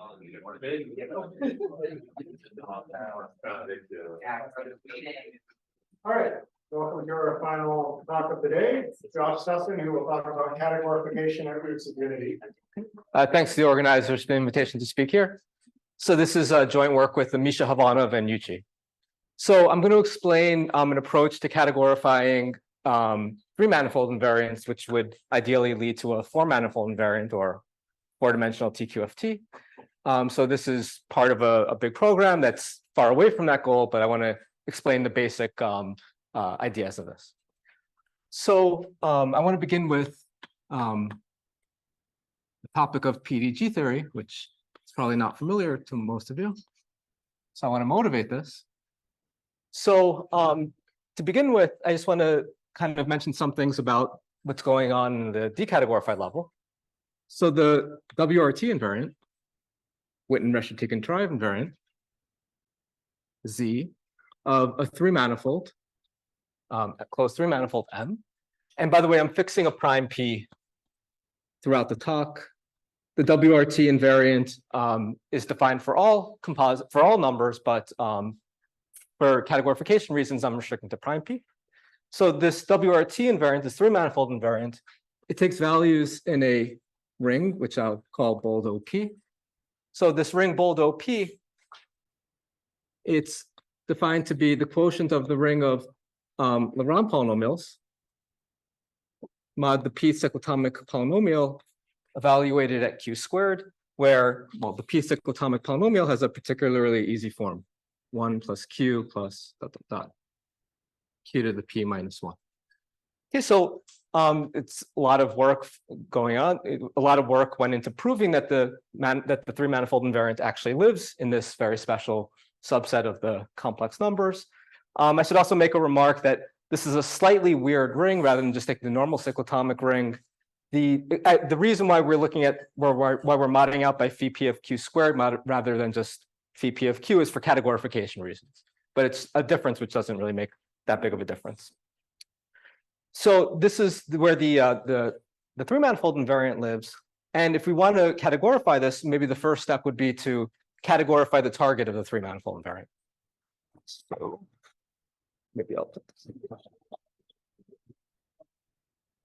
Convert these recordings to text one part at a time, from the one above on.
All right, welcome to our final talk of the day. Josh Sussan, who will talk about categorification and roots of unity. Thanks to the organizers for the invitation to speak here. So this is a joint work with Misha Khovanov and Yuchi. So I'm going to explain an approach to categorifying three-manifold invariants, which would ideally lead to a four-manifold invariant or four-dimensional TQFT. So this is part of a big program that's far away from that goal, but I want to explain the basic ideas of this. So I want to begin with the topic of PDG theory, which is probably not familiar to most of you. So I want to motivate this. So to begin with, I just want to kind of mention some things about what's going on in the decategorified level. So the WRT invariant, Witten-Reshetikhin-Tribe invariant, Z of a three-manifold, a closed three-manifold M. And by the way, I'm fixing a prime P throughout the talk. The WRT invariant is defined for all numbers, but for categorification reasons, I'm restricting to prime P. So this WRT invariant, this three-manifold invariant, it takes values in a ring, which I'll call bold OP. So this ring bold OP, it's defined to be the quotient of the ring of Lagrange polynomials, mod the p cyclotomic polynomial evaluated at q squared, where, well, the p cyclotomic polynomial has a particularly easy form, 1 plus q plus ... q to the p minus 1. Okay, so it's a lot of work going on. A lot of work went into proving that the three-manifold invariant actually lives in this very special subset of the complex numbers. I should also make a remark that this is a slightly weird ring rather than just taking the normal cyclotomic ring. The reason why we're looking at why we're modding out by phi p of q squared rather than just phi p of q is for categorification reasons. But it's a difference which doesn't really make that big of a difference. So this is where the three-manifold invariant lives. And if we want to categorify this, maybe the first step would be to categorify the target of the three-manifold invariant. So maybe I'll put this in the question.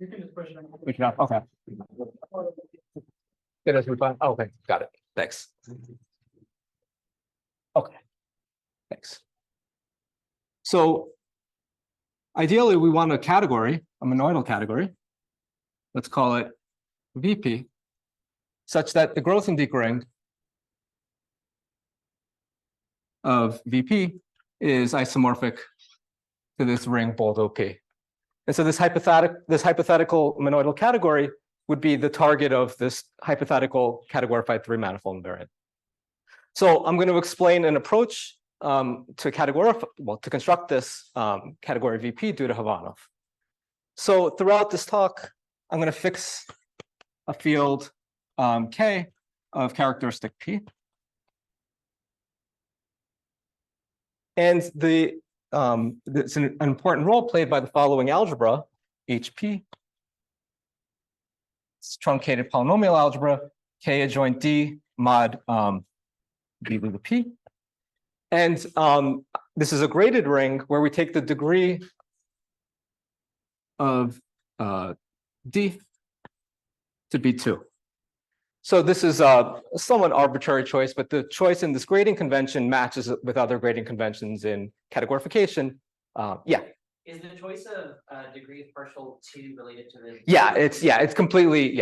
You can just push it. Push it up. Okay. Good as we find. Oh, okay, got it. Thanks. Okay, thanks. So ideally, we want a category, a monoidal category. Let's call it VP, such that the Grothendieck ring of VP is isomorphic to this ring bold OP. And so this hypothetical monoidal category would be the target of this hypothetical categorified three-manifold invariant. So I'm going to explain an approach to construct this category VP due to Khovanov. So throughout this talk, I'm going to fix a field K of characteristic P. And it's an important role played by the following algebra, HP. It's truncated polynomial algebra, K adjoint D mod B to the P. And this is a graded ring where we take the degree of D to be 2. So this is a somewhat arbitrary choice, but the choice in this grading convention matches with other grading conventions in categorification. Yeah. Is the choice of degree of partial 2 related to the? It's complete.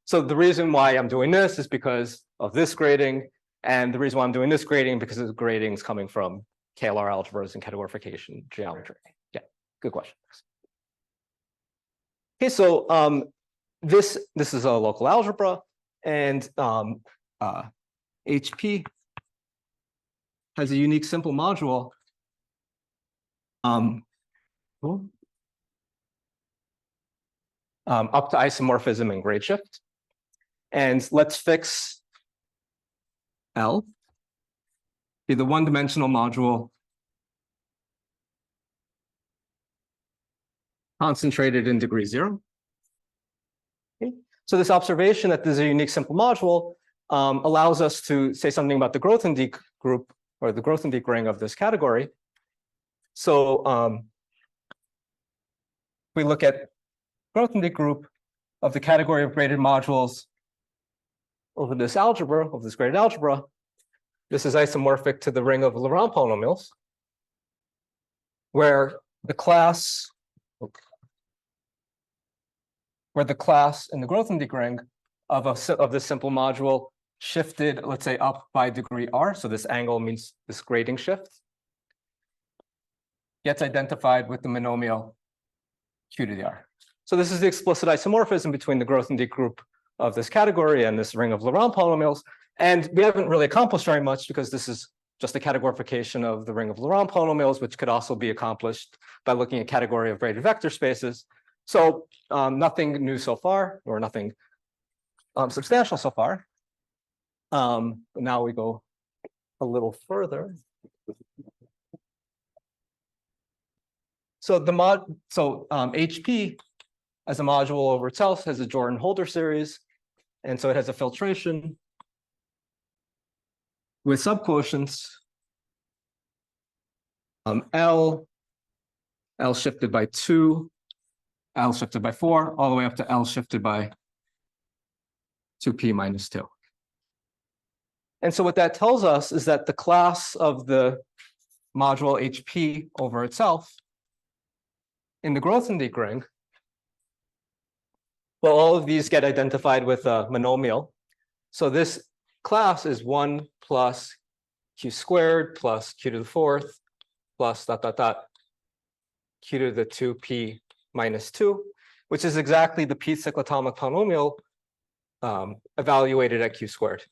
So the reason why I'm doing this is because of this grading, and the reason why I'm doing this grading because of the gradings coming from KLR algebras and categorification geometry. Yeah, good question. Okay, so this is a local algebra, and HP has a unique simple module up to isomorphism and grade shift. And let's fix L, be the one-dimensional module concentrated in degree 0. Okay. So this observation that there's a unique simple module allows us to say something about the Grothendieck group or the Grothendieck ring of this category. So we look at Grothendieck group of the category of graded modules over this algebra, of this graded algebra. This is isomorphic to the ring of Laurent polynomials, where the class in the Grothendieck ring of this simple module shifted, let's say, up by degree r. So this angle means this grading shift gets identified with the monomial q to the r. So this is the explicit isomorphism between the Grothendieck group of this category and this ring of Laurent polynomials. And we haven't really accomplished very much because this is just a categorification of the ring of Laurent polynomials, which could also be accomplished by looking at category of graded vector spaces. So nothing new so far, or nothing substantial so far. But now we go a little further. So HP as a module over itself has a Jordan-Holder series, and so it has a filtration with subquotients L shifted by 2, L shifted by 4, all the way up to L shifted by 2p minus 2. And so what that tells us is that the class of the module HP over itself in the Grothendieck ring, well, all of these get identified with a monomial. So this class is 1 plus q squared plus q to the 4th plus q to the 2p minus 2, which is exactly the p cyclotomic polynomial evaluated at q squared.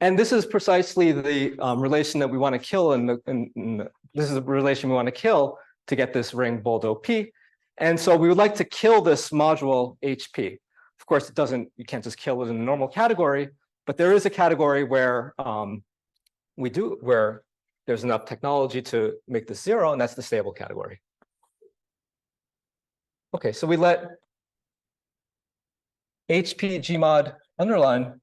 And this is precisely the relation that we want to kill, this is the relation we want to kill to get this ring Boldo-P. And so we would like to kill this module HP. Of course, you can't just kill it in a normal category, but there is a category where where there's enough technology to make this 0, and that's the stable category. Okay, so we let HP Gmod underline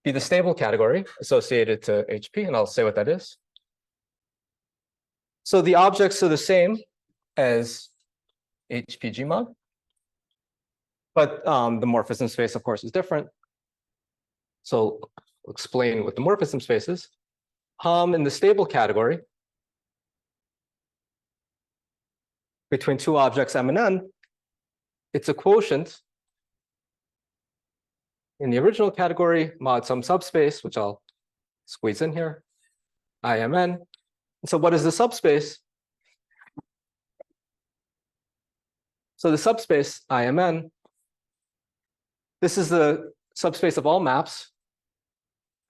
be the stable category associated to HP, and I'll say what that is. So the objects are the same as HP Gmod, but the morphism space, of course, is different. So I'll explain what the morphism space is. In the stable category, between two objects M and N, it's a quotient in the original category, mod some subspace, which I'll squeeze in here, IMN. And so what is the subspace? So the subspace IMN, this is the subspace of all maps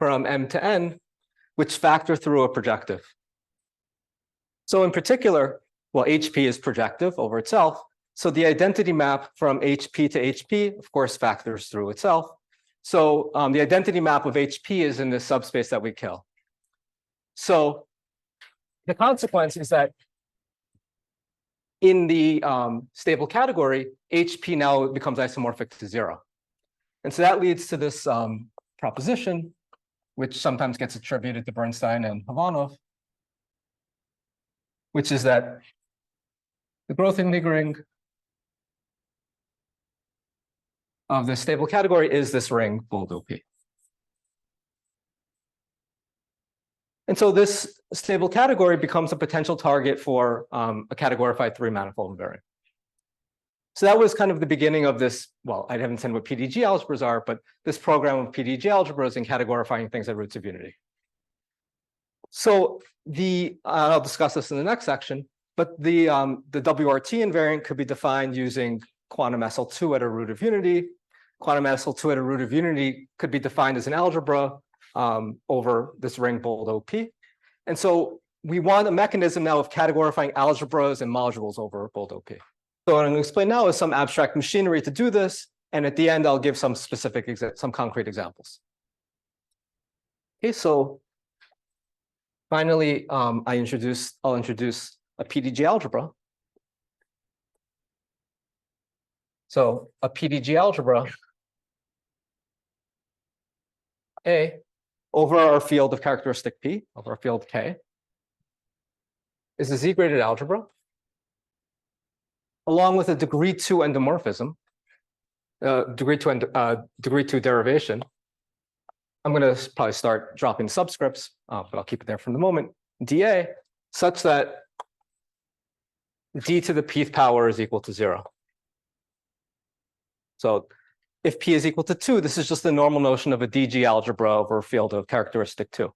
from M to N, which factor through a projective. So in particular, well, HP is projective over itself. So the identity map from HP to HP, of course, factors through itself. So the identity map of HP is in this subspace that we kill. So the consequence is that in the stable category, HP now becomes isomorphic to 0. And so that leads to this proposition, which sometimes gets attributed to Bernstein and Khovanov, which is that the Grothendieck ring of the stable category is this ring Boldo-P. And so this stable category becomes a potential target for a categorified 3-manifold invariant. So that was kind of the beginning of this. Well, I haven't said what PDG algebras are, but this program of PDG algebras and categorifying things at roots of unity. So I'll discuss this in the next section, but the WRT invariant could be defined using quantum SL2 at a root of unity. Quantum SL2 at a root of unity could be defined as an algebra over this ring Boldo-P. And so we want a mechanism now of categorifying algebras and modules over Boldo-P. So what I'm going to explain now is some abstract machinery to do this, and at the end I'll give some some concrete examples. Okay, so finally I'll introduce a PDG algebra. So a PDG algebra A over our field of characteristic P, over our field K, is a Z-graded algebra, along with a degree 2 endomorphism, degree 2 derivation. I'm going to probably start dropping subscripts, but I'll keep it there for the moment. dA, such that d to the pth power is equal to 0. So if p is equal to 2, this is just the normal notion of a DG algebra over a field of characteristic 2.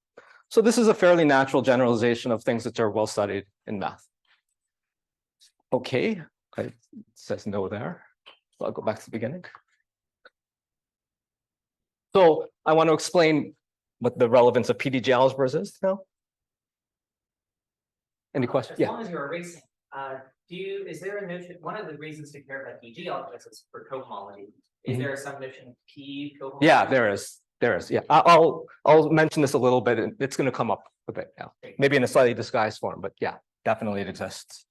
So this is a fairly natural generalization of things that are well studied in math. Okay, it says no there. So I'll go back to the beginning. So I want to explain what the relevance of PDG algebras is now. Any questions? As long as you're erasing, is there a notion, one of the reasons to care about DG algebras is for cohomology. Is there some notion of P cohomology? Yeah, there is. There is. Yeah, I'll mention this a little bit. And it's going to come up a bit now, maybe in a slightly disguised form, but yeah, definitely it exists.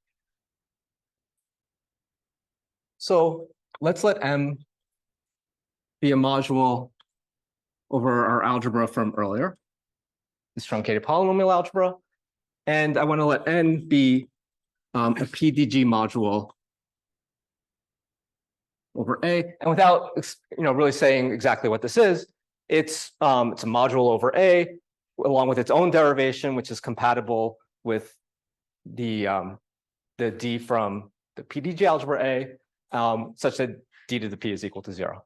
So let's let M be a module over our algebra from earlier, this truncated polynomial algebra. And I want to let N be a PDG module over A. And without really saying exactly what this is, it's a module over A along with its own derivation, which is compatible with the D from the PDG algebra A, such that D to the P is equal to 0.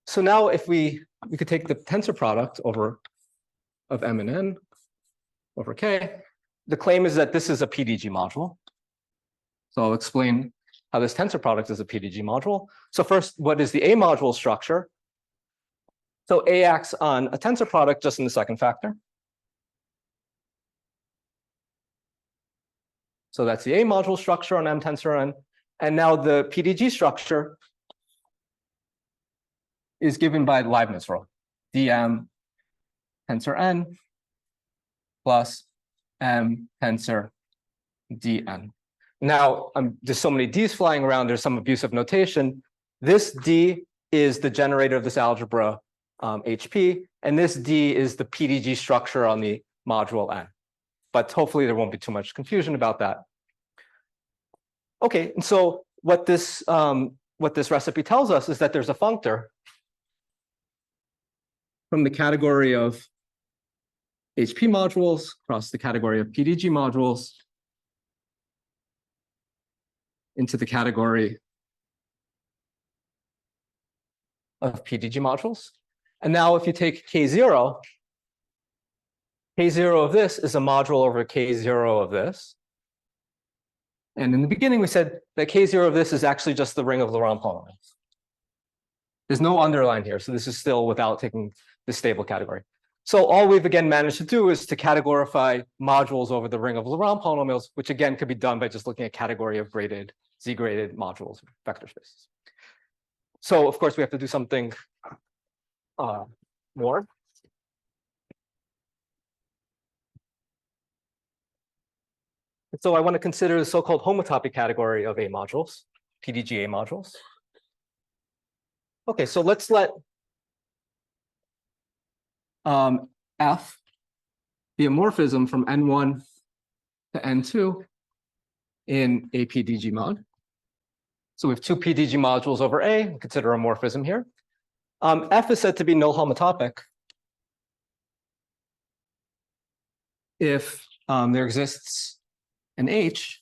So now if we could take the tensor product of M and N over K, the claim is that this is a PDG module. So I'll explain how this tensor product is a PDG module. So first, what is the A module structure? So A acts on a tensor product just in the second factor. So that's the A module structure on M tensor N. And now the PDG structure is given by the Leibniz rule, dm tensor N plus M tensor Dn. Now, there's so many D's flying around, there's some abusive notation. This D is the generator of this algebra, HP, and this D is the PDG structure on the module N. But hopefully there won't be too much confusion about that. Okay, and so what this recipe tells us is that there's a functor from the category of HP modules across the category of PDG modules into the category of PDG modules. And now if you take K0 of this is a module over K0 of this. And in the beginning, we said that K0 of this is actually just the ring of Laurent polynomials. There's no underline here, so this is still without taking the stable category. So all we've again managed to do is to categorify modules over the ring of Laurent polynomials, which again could be done by just looking at category of graded, Z-graded modules, vector spaces. So of course we have to do something more. So I want to consider the so-called homotopy category of A modules, PDG A modules. Okay, so let's let F be a morphism from N1 to N2 in a PDG mod. So we have two PDG modules over A, consider a morphism here. F is said to be null homotopic if there exists an H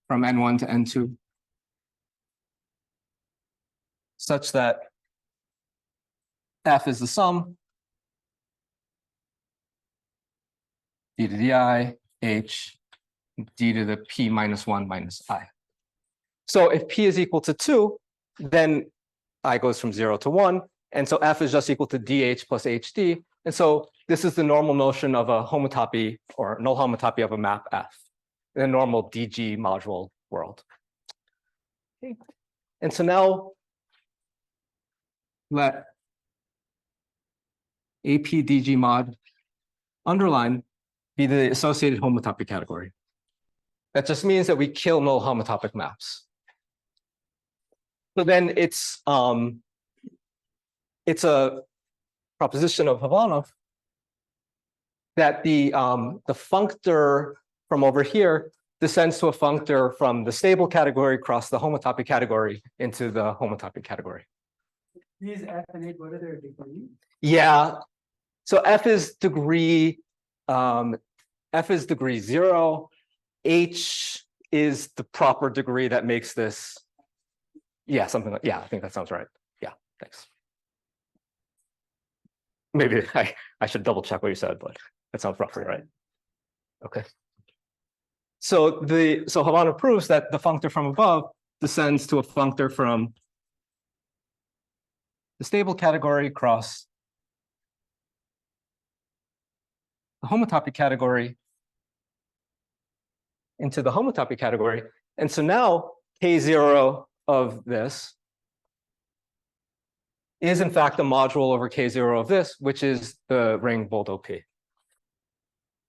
from N1 to N2 such that F is the sum d to the I, H, d to the P minus 1 minus I. So if P is equal to 2, then I goes from 0 to 1. And so F is just equal to DH plus HD. And so this is the normal notion of a homotopy or null homotopy of a map F in a normal DG module world. Okay. And so now let APDG mod underline be the associated homotopy category. That just means that we kill null homotopic maps. So then it's a proposition of Khovanov that the functor from over here descends to a functor from the stable category across the homotopy category into the homotopy category. These F and H, what are their degrees? Yeah. So F is degree 0. H is the proper degree that makes this. Yeah, something like, yeah, I think that sounds right. Yeah, thanks. Maybe I should double check what you said, but that sounds roughly right. Okay. So Khovanov proves that the functor from above descends to a functor from the stable category across the homotopy category into the homotopy category. And so now K0 of this is in fact a module over K0 of this, which is the ring bold OP.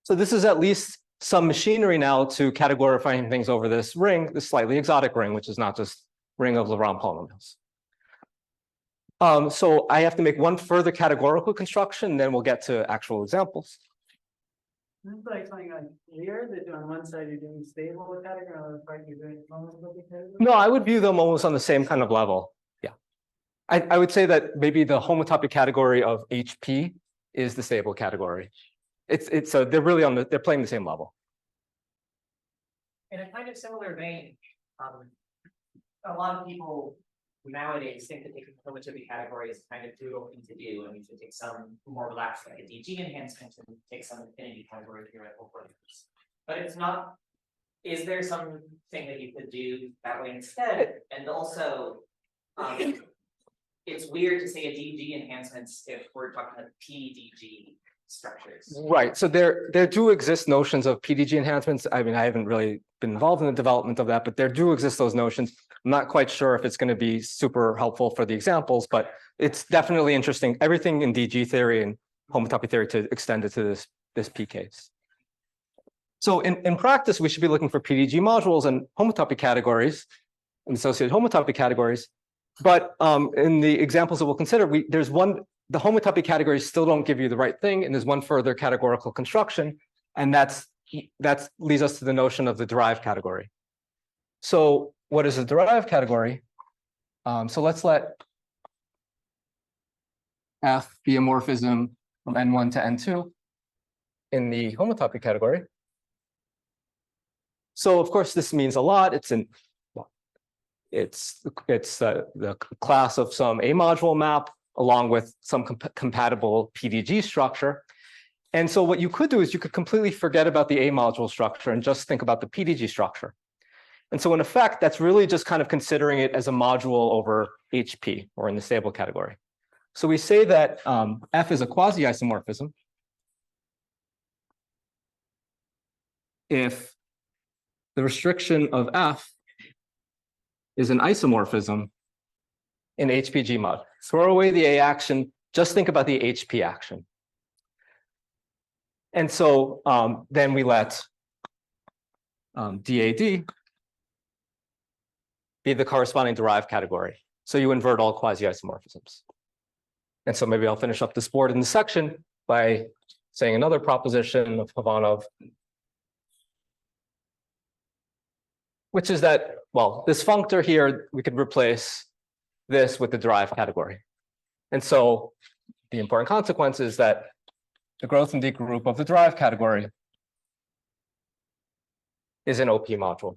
So this is at least some machinery now to categorifying things over this ring, this slightly exotic ring, which is not just ring of Lagrange polynomials. So I have to make one further categorical construction, then we'll get to actual examples. It's like something like here that on one side you're doing stable category, on the other part you're doing homotopy category. No, I would view them almost on the same kind of level. Yeah. I would say that maybe the homotopy category of HP is the stable category. So they're really they're playing the same level. In a kind of similar vein, a lot of people nowadays think that taking commutative category is kind of brutal thing to do, and you should take some more relaxed, like a DG enhancement, and take some infinity category theoretical formulas. But it's not. Is there something that you could do that way instead? And also, it's weird to say a DG enhancements if we're talking about PDG structures. Right. So there do exist notions of PDG enhancements. I mean, I haven't really been involved in the development of that, but there do exist those notions. I'm not quite sure if it's going to be super helpful for the examples, but it's definitely interesting. Everything in DG theory and homotopy theory to extend it to this P case. So in practice, we should be looking for PDG modules and homotopy categories and associated homotopy categories. But in the examples that we'll consider, the homotopy categories still don't give you the right thing, and there's one further categorical construction, and that leads us to the notion of the derived category. So what is a derived category? So let's let F be a morphism from N1 to N2 in the homotopy category. So of course this means a lot. It's the class of some A module map along with some compatible PDG structure. And so what you could do is you could completely forget about the A module structure and just think about the PDG structure. And so in effect, that's really just kind of considering it as a module over HP, or in the stable category. So we say that F is a quasi-isomorphism if the restriction of F is an isomorphism in HPG mod. Throw away the A action, just think about the HP action. And so then we let DAD be the corresponding derived category. So you invert all quasi-isomorphisms. And so maybe I'll finish up this board in the section by saying another proposition of Khovanov, which is that, well, this functor here, we could replace this with the derived category. And so the important consequence is that the growth and decay group of the derived category is an OP module.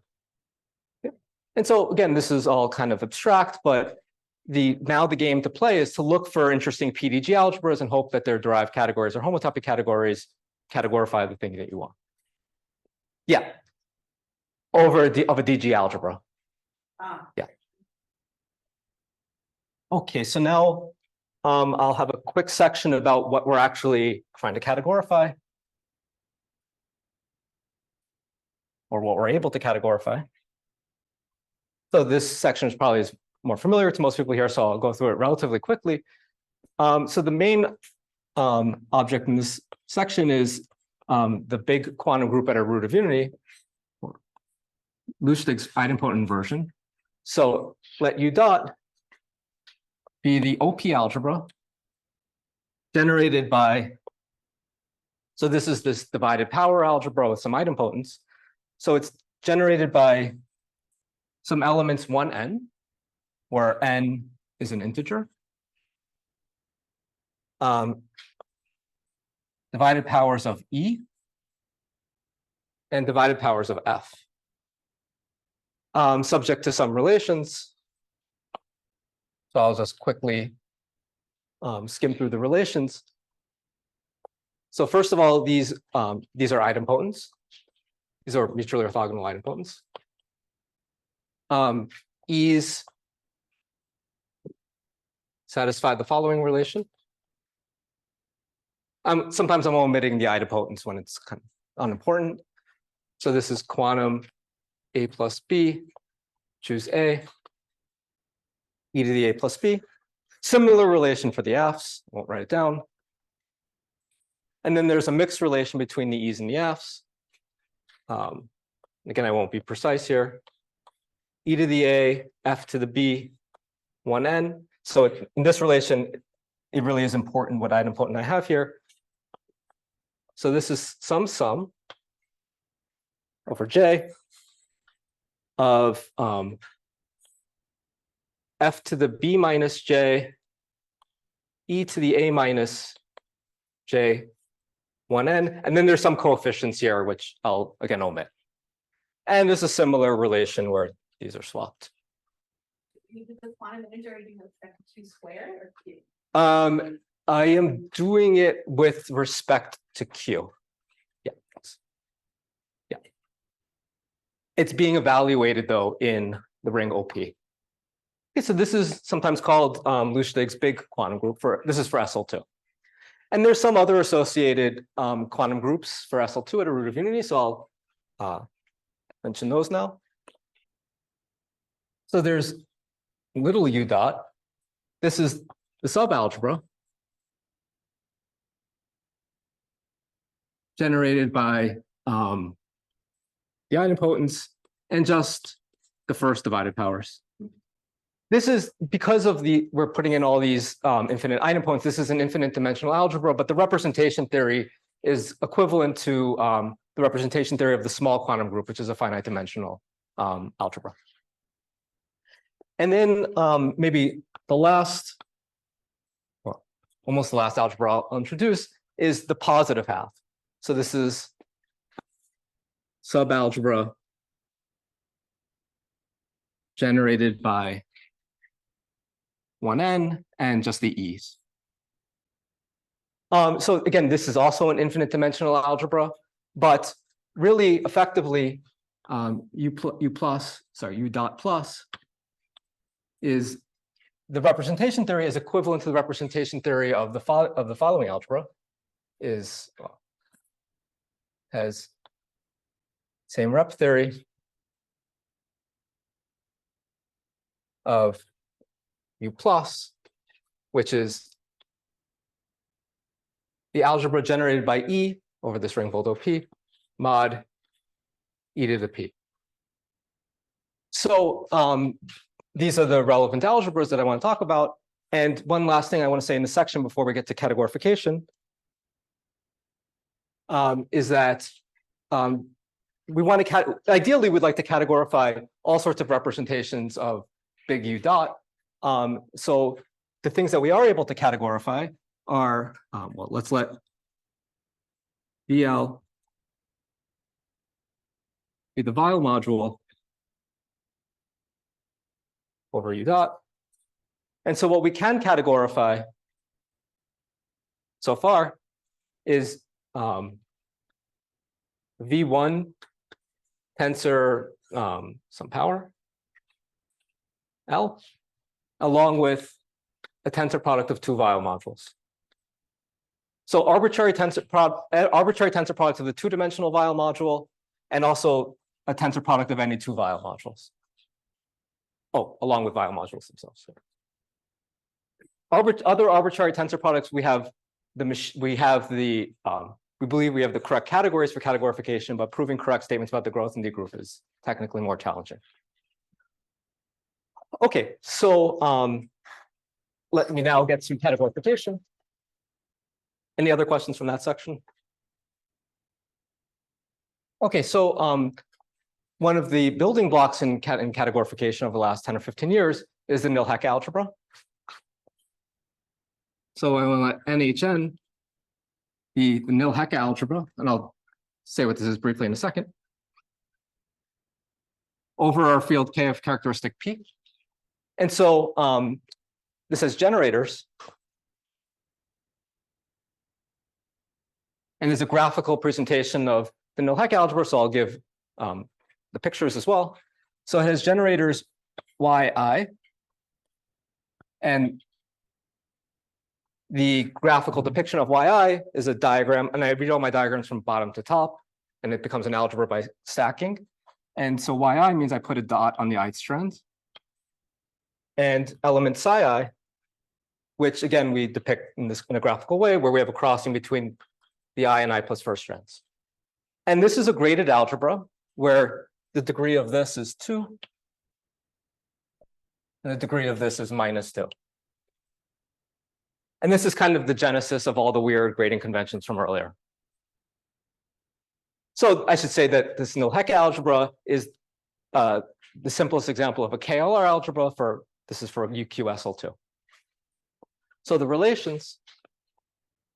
And so again, this is all kind of abstract, but now the game to play is to look for interesting PDG algebras and hope that their derived categories or homotopy categories categorify the thing that you want. Yeah. Of a DG algebra. Yeah. Okay, so now I'll have a quick section about what we're actually trying to categorify, or what we're able to categorify. So this section is probably more familiar to most people here, so I'll go through it relatively quickly. So the main object in this section is the big quantum group at a root of unity, Lustig's idempotent inversion. So let U dot be the OP algebra generated by, so this is this divided power algebra with some idempotents. So it's generated by some elements 1n, where n is an integer. Divided powers of e and divided powers of f. Subject to some relations. So I'll just quickly skim through the relations. So first of all, these are idempotents. These are mutually orthogonal idempotents. E's satisfy the following relation. Sometimes I'm omitting the idempotents when it's kind of unimportant. So this is quantum a plus b, choose a, e to the a plus b. Similar relation for the f's, won't write it down. And then there's a mixed relation between the e's and the f's. Again, I won't be precise here. E to the a, f to the b, 1n. So in this relation, it really is important what idempotent I have here. So this is some sum over j of f to the b minus j, e to the a minus j, 1n. And then there's some coefficients here, which I'll again omit. And there's a similar relation where these are swapped. The quantum integer, you expect q squared or q? I am doing it with respect to q. Yeah. Yeah. It's being evaluated though in the ring OP. Okay, so this is sometimes called Lustig's big quantum group this is for SL2. And there's some other associated quantum groups for SL2 at a root of unity, so I'll mention those now. So there's little u dot. This is the subalgebra generated by the idempotents and just the first divided powers. This is because of we're putting in all these infinite idempotents. This is an infinite dimensional algebra, but the representation theory is equivalent to the representation theory of the small quantum group, which is a finite dimensional algebra. And then maybe the last, well, almost the last algebra I'll introduce is the positive half. So this is subalgebra generated by 1n and just the e's. So again, this is also an infinite dimensional algebra, but really effectively u dot plus is the representation theory is equivalent to the representation theory of the following algebra has same rep theory of u plus, which is the algebra generated by E over this ring called OP mod e to the p. So these are the relevant algebras that I want to talk about. And one last thing I want to say in this section before we get to categorification is that we want to ideally we'd like to categorify all sorts of representations of big U dot. So the things that we are able to categorify are, well, let's let BL be the Weil module over U dot. And so what we can categorify so far is V1 tensor some power L along with a tensor product of two Weil modules. So arbitrary tensor products of the two-dimensional Weil module and also a tensor product of any two Weil modules. Oh, along with Weil modules themselves. Other arbitrary tensor products, we believe we have the correct categories for categorification, but proving correct statements about the growth in the group is technically more challenging. Okay, so let me now get to categorification. Any other questions from that section? Okay, so one of the building blocks in categorification over the last 10 or 15 years is the nil-Hecke algebra. So I want to let NHN be the nil-Hecke algebra, and I'll say what this is briefly in a second, over our field K of characteristic P. And so this has generators. And there's a graphical presentation of the nil-Hecke algebra, so I'll give the pictures as well. So it has generators yi, and the graphical depiction of yi is a diagram, and I read all my diagrams from bottom to top, and it becomes an algebra by stacking. And so yi means I put a dot on the ith strand. And element psi, which again we depict in a graphical way, where we have a crossing between the I and I plus first strands. And this is a graded algebra where the degree of this is 2, and the degree of this is -2. And this is kind of the genesis of all the weird grading conventions from earlier. So I should say that this nil-Hecke algebra is the simplest example of a KLR algebra this is for UQSL2. So the relations,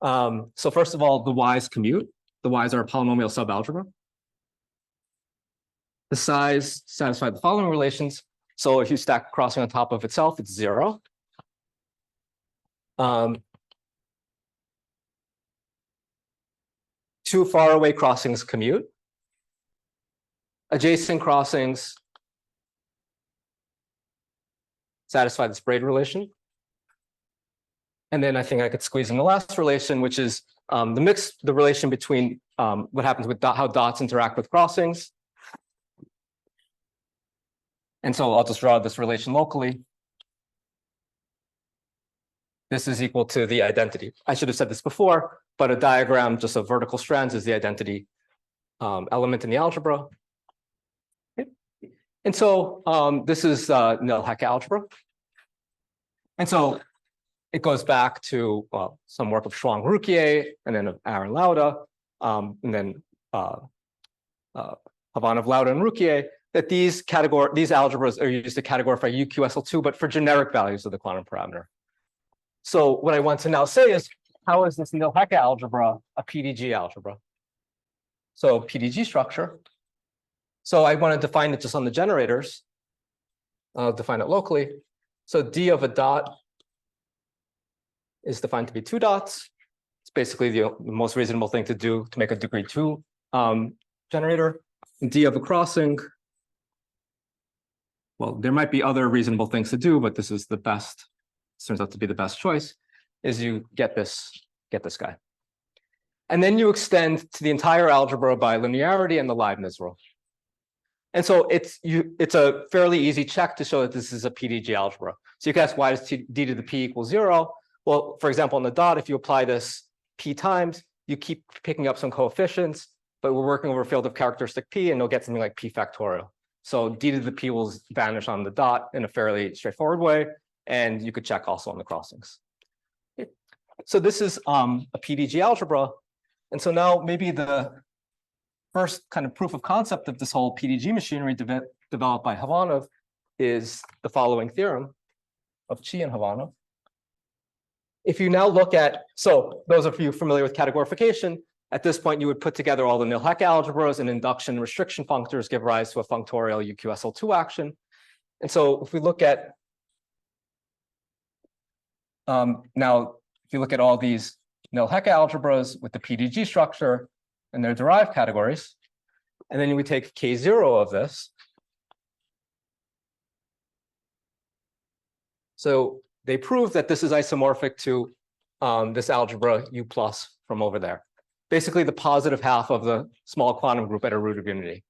so first of all, the y's commute. The y's are a polynomial subalgebra. The size satisfy the following relations. So if you stack crossing on top of itself, it's 0. Two faraway crossings commute. Adjacent crossings satisfy this braid relation. And then I think I could squeeze in the last relation, which is the relation between what happens with how dots interact with crossings. And so I'll just draw this relation locally. This is equal to the identity. I should have said this before, but a diagram just of vertical strands is the identity element in the algebra. Okay. And so this is nil-Hecke algebra. And so it goes back to some work of Schwang-Ruquier, and then of Aaron Lauda, and then Khovanov, Lauda, and Ruquier, that these algebras are used to categorify UQSL2, but for generic values of the quantum parameter. So what I want to now say is, how is this nil-Hecke algebra a PDG algebra? So PDG structure. So I want to define it just on the generators. I'll define it locally. So D of a dot is defined to be 2 dots. It's basically the most reasonable thing to do to make a degree 2 generator. And D of a crossing, well, there might be other reasonable things to do, but this is the best. This turns out to be the best choice, is you get this guy. And then you extend to the entire algebra by linearity and the Leibniz rule. And so it's a fairly easy check to show that this is a PDG algebra. So you can ask, why does d to the p equal 0? Well, for example, on the dot, if you apply this p times, you keep picking up some coefficients, but we're working over a field of characteristic p, and you'll get something like p factorial. So d to the p will vanish on the dot in a fairly straightforward way, and you could check also on the crossings. Okay. So this is a PDG algebra. And so now maybe the first kind of proof of concept of this whole PDG machinery developed by Khovanov is the following theorem of Chi and Khovanov. If you now look at, so those of you familiar with categorification, at this point you would put together all the nil-Hecke algebras, and induction and restriction functors give rise to a functorial UQSL2 action. And so if we look at now, if you look at all these nil-Hecke algebras with the PDG structure and their derived categories, and then we take K0 of this. So they prove that this is isomorphic to this algebra U plus from over there. Basically the positive half of the small quantum group at a root of unity.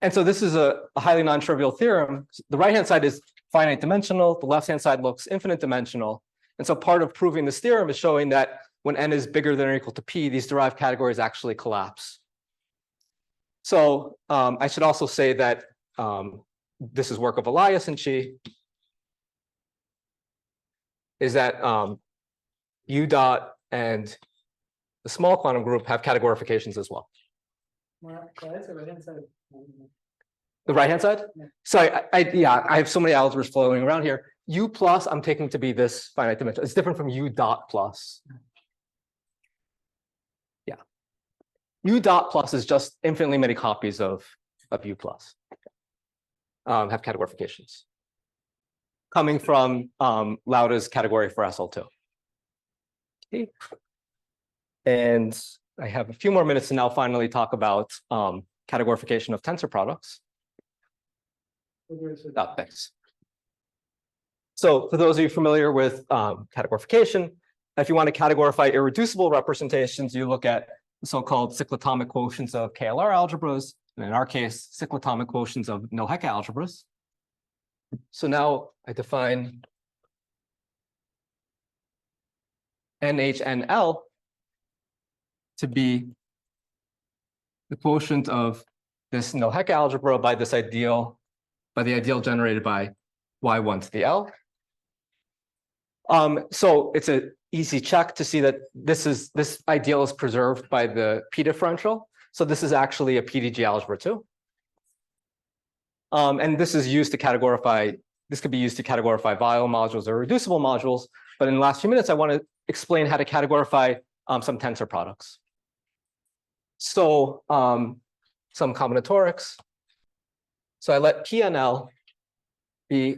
And so this is a highly non-trivial theorem. The right-hand side is finite dimensional. The left-hand side looks infinite dimensional. And so part of proving this theorem is showing that when n is bigger than or equal to p, these derived categories actually collapse. So I should also say that this is work of Elias and Chi, is that U dot and the small quantum group have categorifications as well. Well, that's the right-hand side. The right-hand side? Yeah. So I have so many algebras flowing around here. U plus, I'm taking to be this finite dimension. It's different from U dot plus. Yeah. U dot plus is just infinitely many copies of U plus. Have categorifications. Coming from Lauda's category for SL2. Okay. And I have a few more minutes to now finally talk about categorification of tensor products. Thanks. So for those of you familiar with categorification, if you want to categorify irreducible representations, you look at the so-called cyclotomic quotients of KLR algebras, and in our case, cyclotomic quotients of Noncommutative algebras. So now I define NHNL to be the quotient of this Noncommutative algebra by the ideal generated by y1 to the L. So it's an easy check to see that this ideal is preserved by the P differential. So this is actually a PDG algebra too. And this is used to categorify, this could be used to categorify Weyl modules or reducible modules. But in the last few minutes, I want to explain how to categorify some tensor products. So some combinatorics. So I let P and L be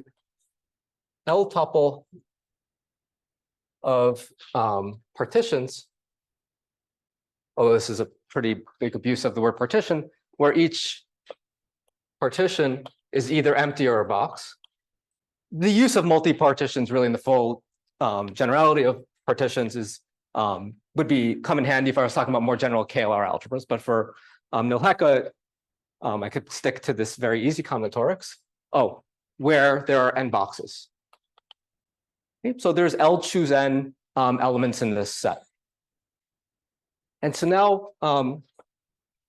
L tuple of partitions. Oh, this is a pretty big abuse of the word partition, where each partition is either empty or a box. The use of multi-partitions really in the full generality of partitions is would come in handy if I was talking about more general KLR algebras, but for Noncommutative, I could stick to this very easy combinatorics. Oh, where there are n boxes. Okay, so there's L choose n elements in this set. And so now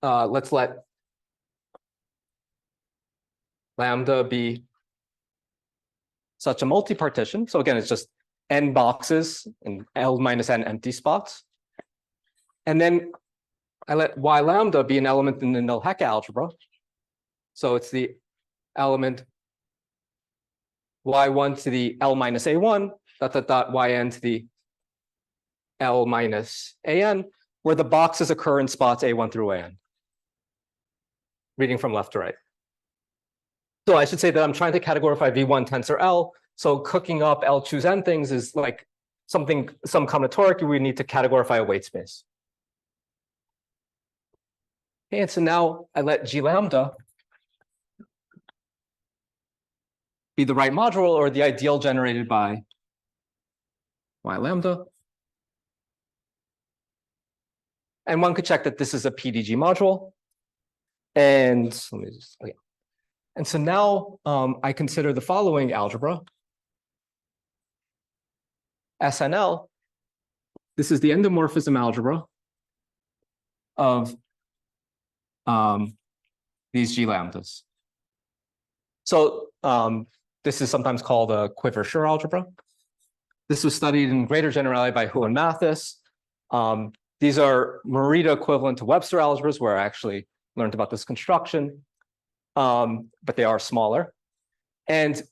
let's let lambda be such a multi-partition. So again, it's just n boxes and L minus n empty spots. And then I let y lambda be an element in the Noncommutative algebra. So it's the element y1 to the L minus a1, yn to the L minus an, where the boxes occur in spots a1 through an. Reading from left to right. So I should say that I'm trying to categorify V1 tensor L. So cooking up L choose n things is like some combinatoric we need to categorify a weight space. Okay, and so now I let G lambda be the right module or the ideal generated by y lambda. And one could check that this is a PDG module. And let me just, okay. And so now I consider the following algebra. SNL, this is the endomorphism algebra of these G lambdas. So this is sometimes called a Quiver-Schur algebra. This was studied in greater generality by Hu and Mathis. These are Morita equivalent to Webster algebras, where I actually learned about this construction, but they are smaller. And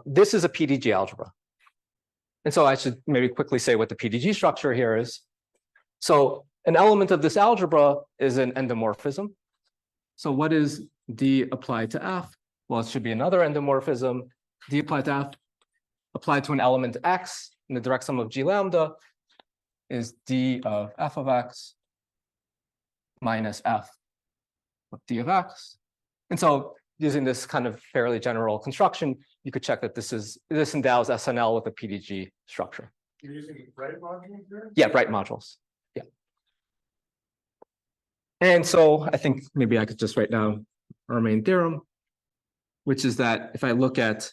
this is a PDG algebra. And so I should maybe quickly say what the PDG structure here is. So an element of this algebra is an endomorphism. So what is D applied to F? Well, it should be another endomorphism. D applied to F, applied to an element X, and the direct sum of G lambda is D of F of X minus F of D of X. And so using this kind of fairly general construction, you could check that this endows SNL with a PDG structure. You're using right modules here? Yeah, right modules. Yeah. And so I think maybe I could just write down our main theorem, which is that if I look at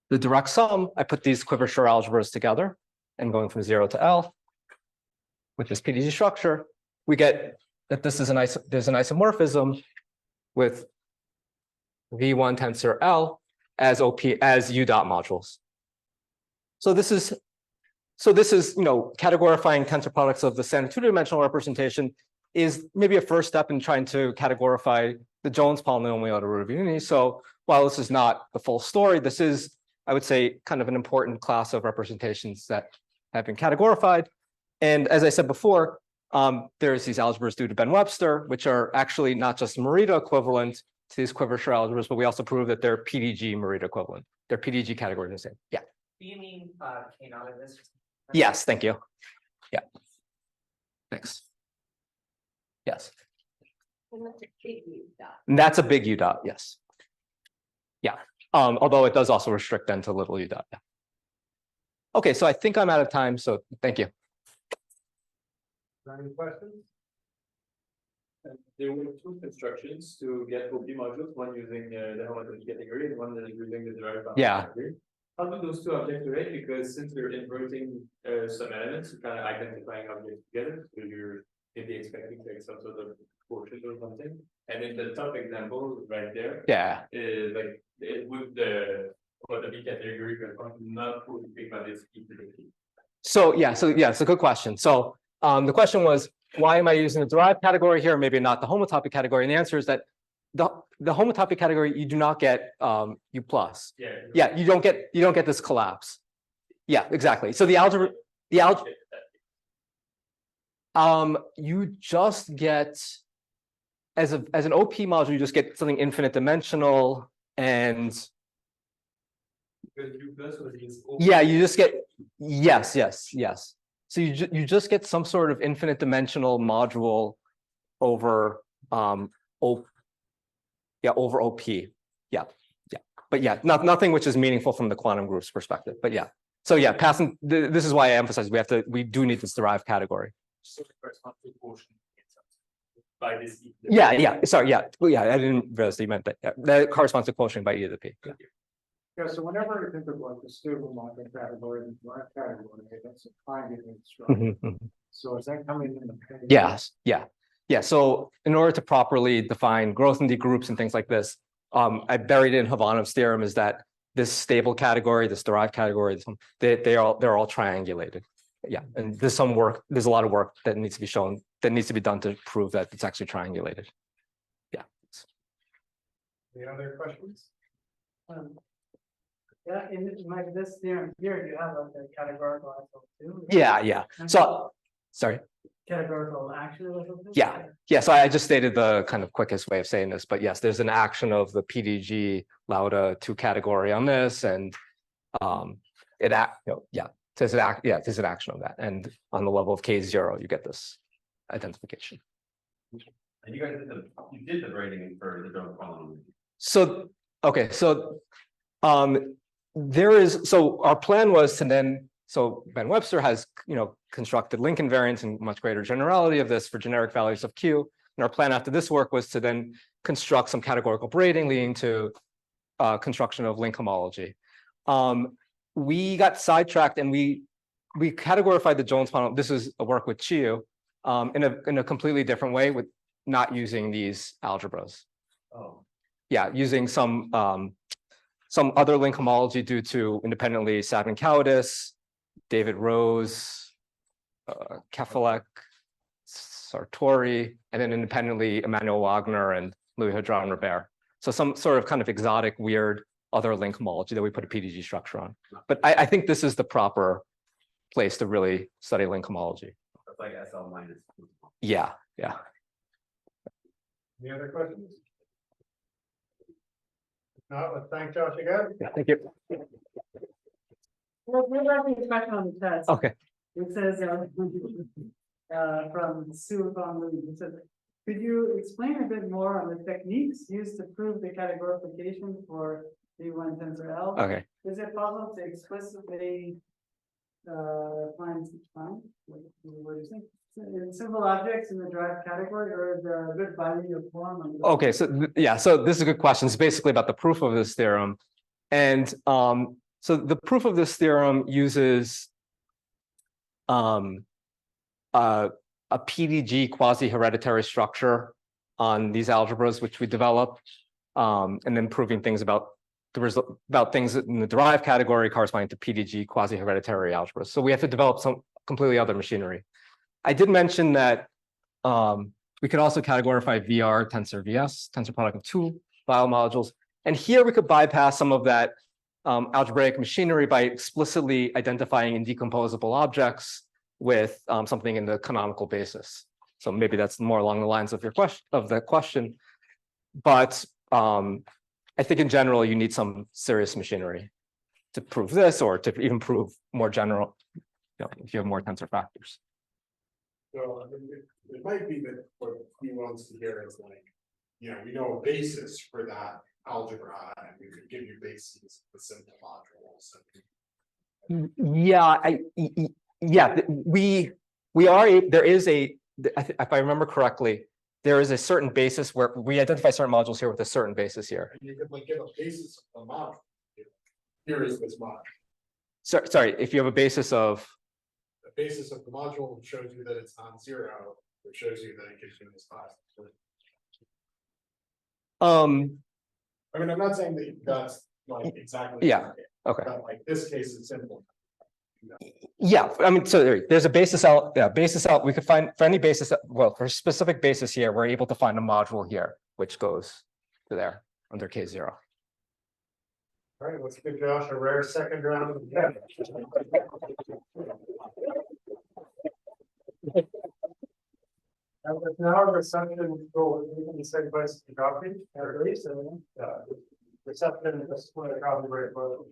the direct sum, I put these Quiver-Schur algebras together and going from 0 to L with this PDG structure, we get that this is there's an isomorphism with V1 tensor L as OP as U dot modules. So this is so this is, categorifying tensor products of the standard two-dimensional representation is maybe a first step in trying to categorify the Jones polynomial at a root of unity. So while this is not the full story, this is, I would say, kind of an important class of representations that have been categorified. And as I said before, there's these algebras due to Ben Webster, which are actually not just Morita equivalent to these Quivershire algebras, but we also prove that they're PDG Morita equivalent. They're PDG categories the same. Yeah. Do you mean came out of this? Yes, thank you. Yeah. Thanks. Yes. And that's a big U dot. And that's a big U dot, yes. Yeah. Although it does also restrict then to little U dot. Yeah. Okay, so I think I'm out of time, so thank you. Any questions? There were two constructions to get OP modules, one using the homotopy category and one that is using the derived Yeah. category. How do those two objects relate? Because since you're inverting some elements, you're kind of identifying objects together, so you're maybe expecting to get some sort of quotient or something. And in the top example right there, Yeah. is like with the homotopy category, not pick about this. So it's a good question. So the question was, why am I using the derived category here, maybe not the homotopy category? And the answer is that the homotopy category, you do not get U plus. Yeah, you don't get this collapse. Yeah, exactly. So the algebra, you just get as an OP module, you just get something infinite dimensional, and Because U plus was used. yeah, you just get yes. So you just get some sort of infinite dimensional module over over OP. Yeah. But yeah, nothing which is meaningful from the quantum group's perspective. But yeah. So yeah, passing this is why I emphasize we do need this derived category. So it corresponds to quotient by this. Yeah. Sorry, yeah. Well, yeah, I didn't realize that you meant that. Yeah. That corresponds to quotient by E to the P. Yeah. Yeah, so whenever you think of like the stable model category and derived category, that's a finding instruction. So is that coming in the? Yes, yeah. So in order to properly define growth in D groups and things like this, I buried in Khovanov's theorem is that this stable category, this derived category, they're all triangulated. Yeah, and there's a lot of work that needs to be shown, that needs to be done to prove that it's actually triangulated. Yeah. Any other questions? Yeah, in this theorem here, you have like a categorical actual too. Yeah. So, sorry. Categorical actual. Yeah. So I just stated the kind of quickest way of saying this, but yes, there's an action of the PDG Lauda 2 category on this, and there's an action of that, and on the level of K0, you get this identification. And you guys did the braiding for the Jones polynomial. So okay, so our plan was to then, so Ben Webster has constructed link invariance and much greater generality of this for generic values of Q. And our plan after this work was to then construct some categorical braiding leading to construction of link homology. We got sidetracked and we categorified the Jones polynomial. This is a work with Chiu in a completely different way, with not using these algebras. Oh. Yeah, using some other link homology due to independently Savin-Cowdis, David Rose, Kefelec, Sartori, and then independently Emmanuel Wagner and Louis Hadron Robert. So some sort of kind of exotic, weird other link homology that we put a PDG structure on. But I think this is the proper place to really study link homology. That's like SL minus. Yeah. Any other questions? No, let's thank Josh again. Yeah, thank you. We're having a question on the test. Okay. It says, from Sue Van Lee, it says, could you explain a bit more on the techniques used to prove the categorification for D1 tensor L? Okay. Is it possible to explicitly find what do you think? In simple objects in the derived category, or is there a good binary form? Okay, so so this is a good question. It's basically about the proof of this theorem. And so the proof of this theorem uses a PDG quasi-hereditary structure on these algebras, which we developed, and then proving things about about things in the derived category corresponding to PDG quasi-hereditary algebras. So we have to develop some completely other machinery. I did mention that we could also categorify VR tensor VS, tensor product of two file modules. And here we could bypass some of that algebraic machinery by explicitly identifying indecomposable objects with something in the canonical basis. So maybe that's more along the lines of your question, But I think in general, you need some serious machinery to prove this, or to even prove more general, if you have more tensor factors. So I mean, it might be that what he wants to hear is like, we know a basis for that algebra, and we could give you bases with simple modules. There is if I remember correctly, there is a certain basis where we identify certain modules here with a certain basis here. And you could like give a basis of the module. Here is this module. Sorry, if you have a basis of. The basis of the module shows you that it's non-zero, which shows you that it gives you this class. I mean, I'm not saying that that's like exactly. Yeah, okay. But like this case is simple. Yeah, I mean, so there's a basis out. Yeah, basis out. We could find for any basis. Well, for a specific basis here, we're able to find a module here, which goes to there under K0. All right, let's give Josh a rare second round of the And with now reception goal, we can say place to copy, at least, and reception is going to copy very close.